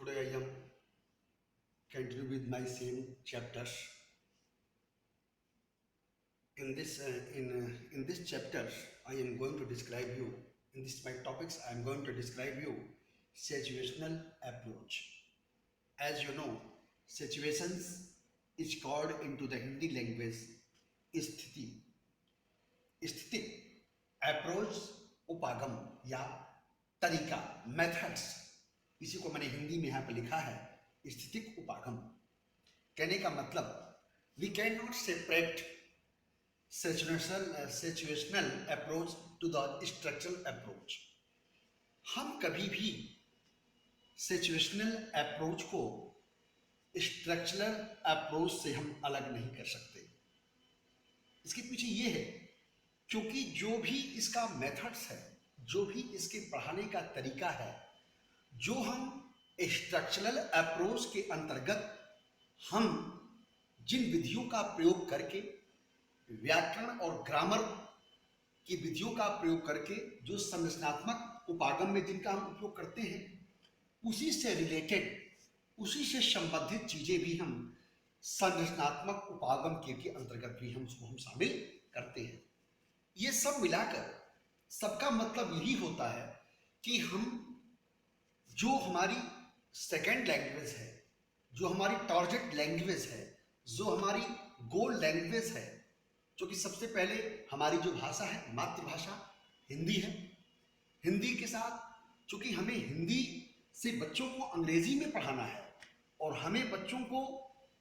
Today I am continue with my same chapters. In this chapter, I am going to describe you. In this my topics, I am going to describe you situational approach. As you know, situations is called into the Hindi language स्थिति स्थितिक approach उपागम या तरीका methods. इसी को मैंने हिंदी में यहाँ पे लिखा है स्थितिक उपागम। कहने का मतलब we can not separate situational approach to the structural approach. हम कभी भी सिचुएशनल अप्रोच को स्ट्रक्चरल अप्रोच से हम अलग नहीं कर सकते। इसके पीछे ये है क्योंकि जो भी इसका मेथड्स है, जो भी इसके पढ़ाने का तरीका है, जो हम स्ट्रक्चरल अप्रोच के अंतर्गत हम जिन विधियों का प्रयोग करके, व्याकरण और ग्रामर की विधियों का प्रयोग करके जो संरचनात्मक उपागम में जिनका हम उपयोग करते हैं, उसी से रिलेटेड, उसी से संबंधित चीजें भी हम संरचनात्मक उपागम के अंतर्गत भी हम उसको शामिल करते हैं। ये सब मिलाकर सबका मतलब यही होता है कि हम जो हमारी सेकेंड लैंग्वेज है, जो हमारी टारगेट लैंग्वेज है, जो हमारी गोल लैंग्वेज है, जो कि सबसे पहले हमारी जो भाषा है, मातृभाषा हिंदी है। हिंदी के साथ चूंकि हमें हिंदी से बच्चों को अंग्रेजी में पढ़ाना है और हमें बच्चों को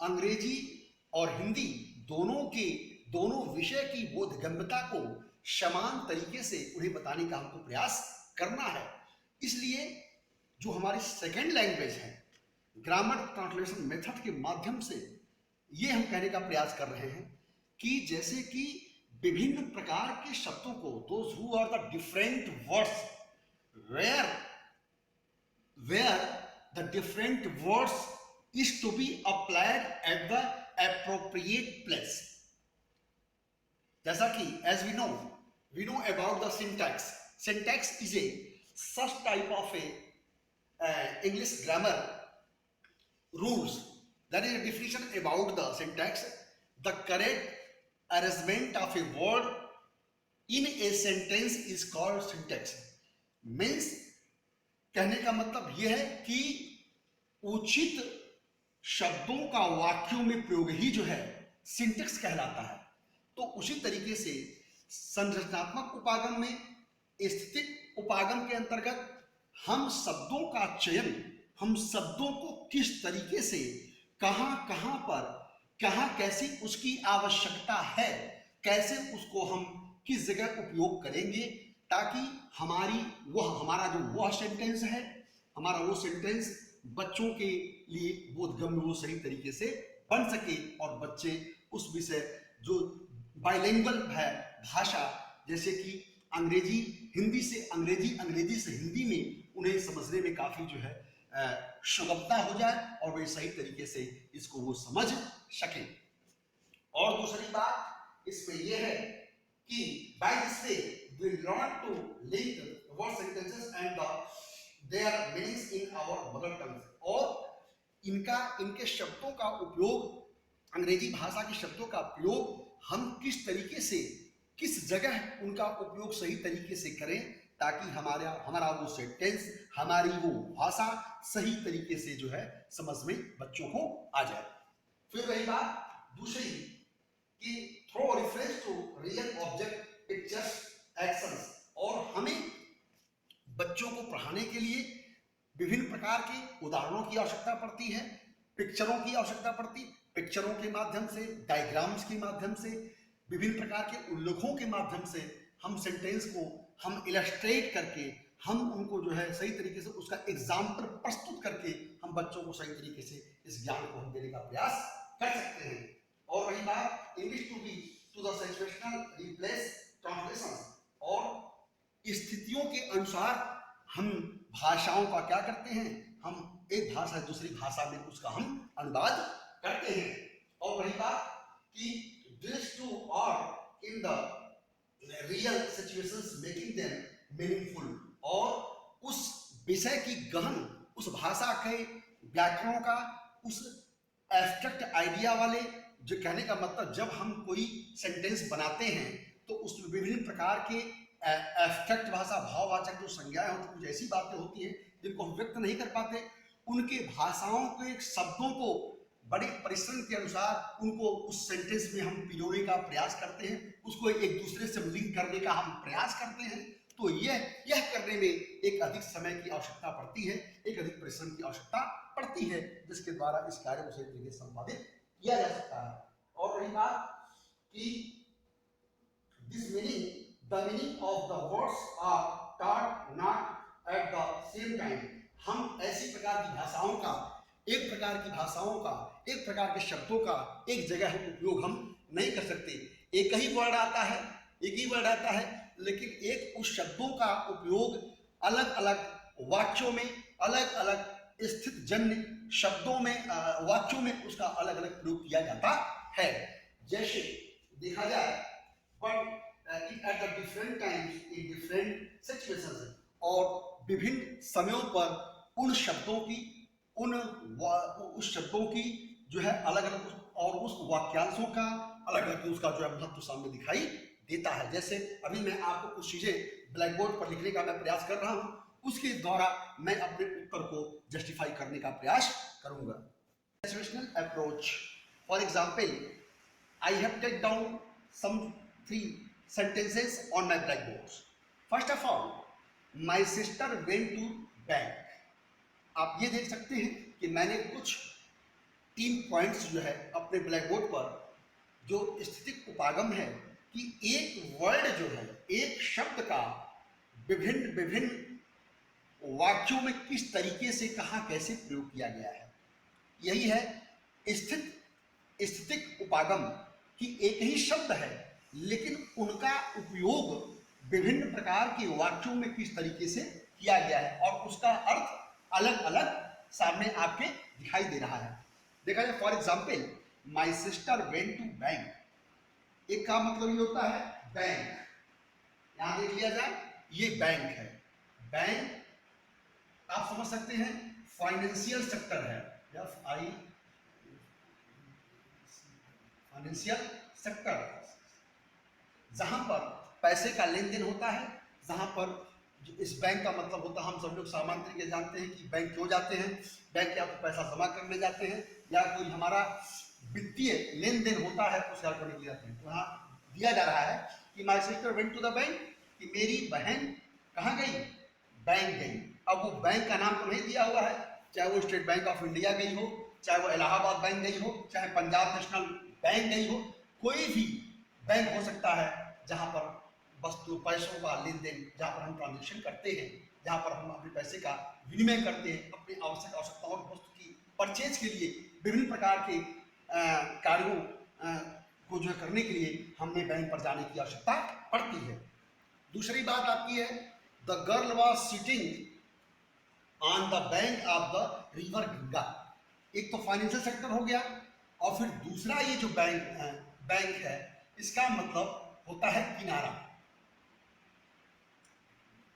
अंग्रेजी और हिंदी दोनों विषय की बोधगम्यता को समान तरीके से उन्हें बताने का हमको प्रयास करना है। इसलिए जो हमारी सेकेंड लैंग्वेज है, ग्रामर ट्रांसलेशन मेथड के माध्यम से ये हम कहने का प्रयास कर रहे हैं कि जैसे कि विभिन्न प्रकार के शब्दों को, those who are the different words where the different words is to be applied at the appropriate place. जैसा कि as we know about the syntax. Syntax is a such type of a English grammar rules. That is a definition about the syntax. The correct arrangement of a word in a sentence is called syntax. Means कहने का मतलब यह है कि उचित शब्दों का वाक्यों में प्रयोग ही जो है सिंटेक्स कहलाता है। तो उसी तरीके से संरचनात्मक उपागम में, स्थितिक उपागम के अंतर्गत हम शब्दों का चयन, हम शब्दों को किस तरीके से, कहां पर, कहां कैसी उसकी आवश्यकता है, कैसे उसको हम किस जगह उपयोग करेंगे ताकि हमारा जो वह सेंटेंस है, हमारा वो सेंटेंस बच्चों के लिए बोधगम्य वो सही तरीके से बन सके और बच्चे उस विषय जो बाइलिंगुअल है भाषा, जैसे कि अंग्रेजी हिंदी से अंग्रेजी, अंग्रेजी से हिंदी में उन्हें समझने में काफी जो है सुगमता हो जाए और वे सही तरीके से इसको वो समझ सके। और दूसरी बात इसमें यह है कि by this way we learn to link word sentences and their meanings in our mother tongue। और इनके शब्दों का उपयोग, अंग्रेजी भाषा के शब्दों का प्रयोग हम किस तरीके से, किस जगह उनका उपयोग सही तरीके से करें ताकि हमारा वो सेंटेंस, हमारी वो भाषा सही तरीके से जो है समझ में बच्चों को आ जाए। फिर रही बात दूसरी कि through reference to real object, pictures, actions. और हमें बच्चों को पढ़ाने के लिए विभिन्न प्रकार के उदाहरणों की आवश्यकता पड़ती है, पिक्चरों की आवश्यकता पड़ती। पिक्चरों के माध्यम से, डायग्राम्स के माध्यम से, विभिन्न प्रकार के उल्लेखों के माध्यम से हम सेंटेंस को हम इलस्ट्रेट करके, हम उनको जो है सही तरीके से उसका एग्जाम्पल प्रस्तुत करके हम बच्चों को सही तरीके से इस ज्ञान को हम देने का प्रयास कर सकते हैं। और रही बात English to the situational replace translation, और स्थितियों के अनुसार हम भाषाओं का क्या करते हैं, हम एक भाषा दूसरी भाषा में उसका हम अनुवाद करते हैं। और रही बात कि this to are in the real situations making them meaningful, और उस विषय की गहन, उस भाषा के व्याकरणों का, उस एब्स्ट्रैक्ट आइडिया वाले, जो कहने का मतलब जब हम कोई सेंटेंस बनाते हैं तो उसमें विभिन्न प्रकार के एब्स्ट्रैक्ट भाषा, भाववाचक जो संज्ञाएं होती, कुछ ऐसी बातें होती हैं जिनको हम व्यक्त नहीं कर पाते, उनके भाषाओं के शब्दों को बड़े परिश्रम के अनुसार उनको उस सेंटेंस में हम पिरोने का प्रयास करते हैं, उसको एक दूसरे से लिंक करने का हम प्रयास करते हैं। तो यह करने में एक अधिक समय की आवश्यकता पड़ती है, एक अधिक परिश्रम की आवश्यकता पड़ती है, जिसके द्वारा इस कार्य को सही तरीके से संपादित किया जा सकता है। और रही बात कि this meaning, the meaning of the words are taught not at the same time. हम ऐसी प्रकार की भाषाओं का, एक प्रकार की भाषाओं का, एक प्रकार के शब्दों का एक जगह उपयोग हम नहीं कर सकते। एक ही वर्ड आता है, एक ही वर्ड आता है, लेकिन एक उस शब्दों का उपयोग अलग अलग वाक्यों में, अलग अलग स्थित जन्य शब्दों में, वाक्यों में उसका अलग अलग प्रयोग किया जाता है। जैसे देखा जाए, but at the different times in different situations, और विभिन्न समयों पर उन शब्दों की, उस शब्दों की जो है अलग अलग, और उस वाक्यांशों का अलग अलग उसका जो है महत्व सामने दिखाई देता है। जैसे अभी मैं आपको कुछ चीजें ब्लैक बोर्ड पर लिखने का मैं प्रयास कर रहा हूं, उसके द्वारा मैं अपने उत्तर को जस्टिफाई करने का प्रयास करूंगा। Situational approach, for example, I have take down some 3 sentences on my blackboard. First of all, my sister went to bank. आप ये देख सकते हैं कि मैंने कुछ 3 पॉइंट्स जो है अपने ब्लैकबोर्ड पर, जो स्थितिक उपागम है कि एक वर्ड जो है, एक शब्द का विभिन्न विभिन्न वाक्यों में किस तरीके से, कहाँ कैसे प्रयोग किया गया है, यही है स्थितिक उपागम, कि एक ही शब्द है लेकिन उनका उपयोग विभिन्न प्रकार के वाक्यों में किस तरीके से किया गया है, और उसका अर्थ अलग अलग सामने आपके दिखाई दे रहा है। देखा जाए, for example, my sister went to bank, एक का मतलब ये होता है बैंक। यहां देख लिया जाए, ये बैंक है। बैंक आप समझ सकते हैं फाइनेंशियल सेक्टर है, फाइनेंशियल सेक्टर, जहां पर पैसे का लेन देन होता है, जहां पर इस बैंक का मतलब होता है, हम सब लोग सामान्य तरीके से जानते हैं कि बैंक क्यों जाते हैं, बैंक या तो पैसा जमा करने जाते हैं, या कोई हमारा वित्तीय लेन देन होता है उस कार्य करने के लिए जाते हैं। तो यहाँ दिया जा रहा है कि my sister went to the bank, कि मेरी बहन कहाँ गई, बैंक गई। अब वो बैंक का नाम तो नहीं दिया हुआ है, चाहे वो स्टेट बैंक ऑफ इंडिया गई हो, चाहे वो इलाहाबाद बैंक गई हो, चाहे पंजाब नेशनल बैंक गई हो, कोई भी बैंक हो सकता है जहां पर वस्तु, पैसों का लेन देन, जहां पर हम ट्रांजेक्शन करते हैं, जहां पर हम अपने पैसे का विनिमय करते हैं, अपनी आवश्यकताओं और वस्तु की परचेज के लिए, विभिन्न प्रकार के कार्यों को जो करने के लिए हमें बैंक पर जाने की आवश्यकता पड़ती है। दूसरी बात आपकी है, the girl was sitting on the bank of the river Ganga. एक तो फाइनेंशियल सेक्टर हो गया, और फिर दूसरा ये जो बैंक है, इसका मतलब होता है किनारा।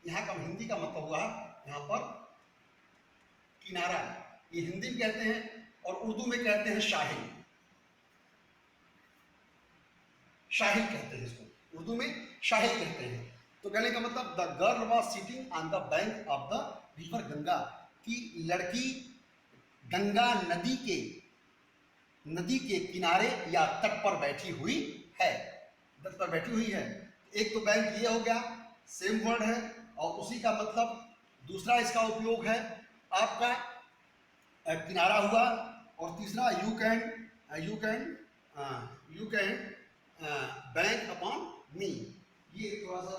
यहाँ का हिंदी का मतलब हुआ यहाँ पर किनारा, ये हिंदी में कहते हैं और उर्दू में कहते हैं शाहिल। शाहिल कहते हैं इसको, उर्दू में शाहिल कहते हैं। तो कहने का मतलब, the girl was sitting on the bank of the river Ganga, कि लड़की गंगा नदी के किनारे या तट पर बैठी हुई है, तट पर बैठी हुई है। एक तो बैंक ये हो गया, सेम वर्ड है, और उसी का मतलब दूसरा इसका उपयोग है आपका किनारा हुआ, और तीसरा यू कैन बैंक अपॉन मी। ये थोड़ा सा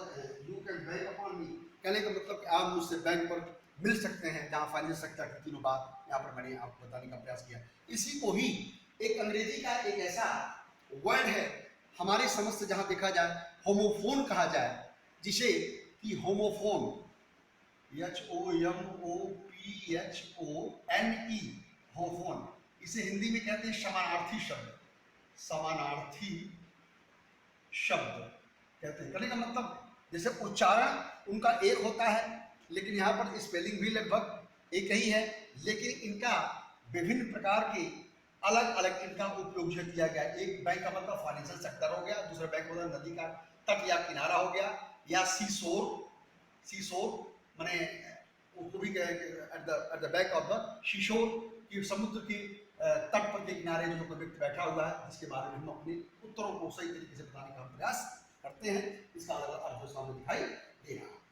यू कैन बैंक अपॉन मी कहने का मतलब कि आप मुझसे बैंक पर मिल सकते हैं, जहाँ फाइनेंस सेक्टर की तीनों बात यहाँ पर मैंने आपको बताने का प्रयास किया। इसी को ही एक अंग्रेजी का एक ऐसा वर्ड है, हमारी समझ से जहाँ देखा जाए होमोफोन कहा जाए, जिसे कि होमोफोन, HOMOPHONE, होमोफोन, इसे हिंदी में कहते हैं समानार्थी शब्द। समानार्थी शब्द कहते हैं, कहने का मतलब जैसे उच्चारण उनका एक होता है, लेकिन यहाँ पर स्पेलिंग भी लगभग एक ही है, लेकिन इनका विभिन्न प्रकार के अलग अलग इनका उपयोग जो किया गया। एक बैंक का मतलब फाइनेंशियल सेक्टर हो गया, दूसरा बैंक मतलब नदी का तट या किनारा हो गया, या सी शोर माने उसको भी at the back of the seashore की समुद्र की तट पर के किनारे जो कोई व्यक्ति बैठा हुआ है, जिसके बारे में हम अपने उत्तरों को सही तरीके से बताने का प्रयास करते हैं। इसका अलग अलग अर्थ सामने दिखाई दे रहा है।